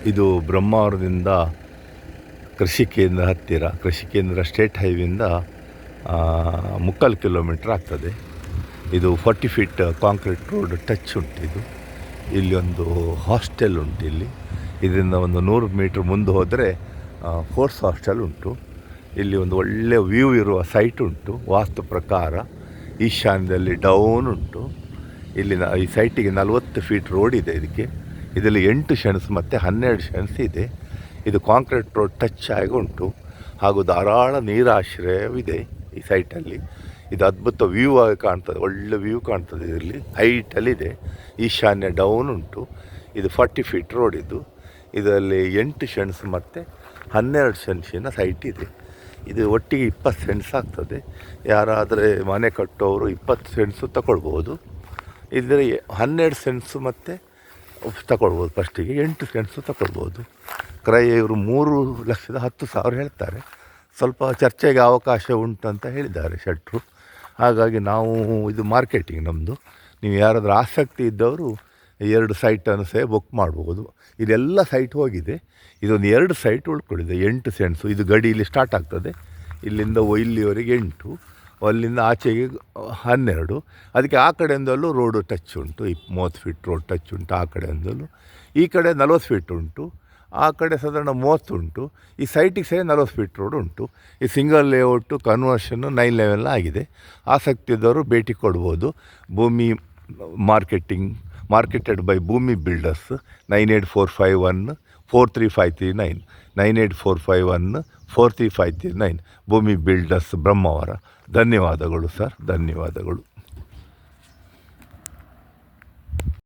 ಇದು ಬ್ರಹ್ಮಾವರದಿಂದ ಕೃಷಿ ಕೇಂದ್ರ ಹತ್ತಿರ, ಕೃಷಿ ಕೇಂದ್ರ ಸ್ಟೇಟ್ ಹೈವೇಯಿಂದ 3 ಕಿಲೋಮೀಟ್ರ್ ಆಗ್ತದೆ. ಇದು 40 ಫೀಟ್ ಕಾಂಕ್ರೀಟ್ ರೋಡ್ ಟಚ್ ಉಂಟು. ಇಲ್ಲಿ ಒಂದು ಹಾಸ್ಟೆಲ್ ಉಂಟು. ಇದರಿಂದ ಒಂದು 100 ಮೀಟ್ರ್ ಮುಂದೆ ಹೋದರೆ ಫೋರ್ಸ್ ಹಾಸ್ಟೆಲ್ ಉಂಟು. ಇಲ್ಲಿ ಒಂದು ಒಳ್ಳೆಯ ವ್ಯೂ ಇರುವ ಸೈಟ್ ಉಂಟು. ವಾಸ್ತು ಪ್ರಕಾರ ಈಶಾನ್ಯದಲ್ಲಿ ಡೌನ್ ಉಂಟು. ಈ ಸೈಟಿಗೆ 40 ಫೀಟ್ ರೋಡ್ ಇದೆ. ಇದರಲ್ಲಿ 8 ಸೆಣಸು ಮತ್ತು 12 ಸೆಣಸು ಇದೆ. ಇದು ಕಾಂಕ್ರೀಟ್ ರೋಡ್ ಟಚ್ ಆಗಿ ಉಂಟು ಹಾಗೂ ಧಾರಾಳ ನೀರಾಶ್ರಯವಿದೆ ಈ ಸೈಟಲ್ಲಿ. ಇದು ಅದ್ಭುತ ವ್ಯೂ ಆಗಿ ಕಾಣ್ತದೆ, ಒಳ್ಳೆ ವ್ಯೂ ಕಾಣ್ತದೆ. ಇದರಲ್ಲಿ ಹೈಟಲ್ಲಿದೆ, ಈಶಾನ್ಯ ಡೌನ್ ಉಂಟು. ಇದು 40 ಫೀಟ್ ರೋಡ್. ಇದರಲ್ಲಿ 8 ಸೆಣಸು ಮತ್ತು 12 ಸೆಣಸಿನ ಸೈಟ್ ಇದೆ. ಇದು ಒಟ್ಟಿಗೆ 20 ಸೆಣಸು ಆಗ್ತದೆ. ಯಾರಾದರೆ ಮನೆ ಕಟ್ಟೋರು 20 ಸೆಣಸು ತಗೊಳ್ಬೋದು. ಇದರಲ್ಲಿ 12 ಸೆಣಸು ಮತ್ತು ತಗೊಳ್ಬೋದು. ಫಸ್ಟಿಗೆ 8 ಸೆಣಸು ತಗೊಳ್ಬೋದು. ಕ್ರಯ ಇವರು 3,10,000 ಹೇಳ್ತಾರೆ. ಸ್ವಲ್ಪ ಚರ್ಚೆಗೆ ಅವಕಾಶ ಉಂಟು ಅಂತ ಹೇಳಿದ್ದಾರೆ ಶೆಟ್ರು. ಹಾಗಾಗಿ ನಾವು ಇದು ಮಾರ್ಕೆಟಿಂಗ್ ನಮ್ಮದು. ನೀವು ಯಾರಾದರೂ ಆಸಕ್ತಿ ಇದ್ದವರು 2 ಸೈಟನ್ನು ಸಹ ಬುಕ್ ಮಾಡ್ಬೋದು. ಇದೆಲ್ಲ ಸೈಟ್ ಹೋಗಿದೆ. ಇದೊಂದು 2 ಸೈಟ್ ಉಳ್ಕೊಂಡಿದೆ. 8 ಸೆಣಸು. ಇದು ಗಡಿಯಲ್ಲಿ ಸ್ಟಾರ್ಟ್ ಆಗ್ತದೆ. ಇಲ್ಲಿಂದ ಇಲ್ಲಿವರೆಗೆ 8, ಅಲ್ಲಿಂದ ಆಚೆಗೆ 12. ಅದಕ್ಕೆ ಆ ಕಡೆಯಿಂದಲೂ ರೋಡು ಟಚ್ ಉಂಟು. 30 ಫೀಟ್ ರೋಡ್ ಟಚ್ ಉಂಟು ಆ ಕಡೆಯಿಂದಲೂ. ಈ ಕಡೆ 40 ಫೀಟ್ ಉಂಟು, ಆ ಕಡೆ ಸಾಧಾರಣ 30 ಉಂಟು. ಈ ಸೈಟಿಗೆ ಸಹ 40 ಫೀಟ್ ರೋಡ್ ಉಂಟು. ಈ ಸಿಂಗಲ್ ಲೇಔಟು ಕನ್ವರ್ಷನ್ನು 9 ಲೆವೆಲ್ ಆಗಿದೆ. ಆಸಕ್ತಿ ಇದ್ದವರು ಭೇಟಿ ಕೊಡ್ಬೋದು. ಭೂಮಿ ಮಾರ್ಕೆಟೆಡ್ ಬೈ ಭೂಮಿ ಬಿಲ್ಡರ್ಸ್. 98451 43539 98451 43539 ಭೂಮಿ ಬಿಲ್ಡರ್ಸ್ ಬ್ರಹ್ಮಾವರ. ಧನ್ಯವಾದಗಳು ಸರ್, ಧನ್ಯವಾದಗಳು.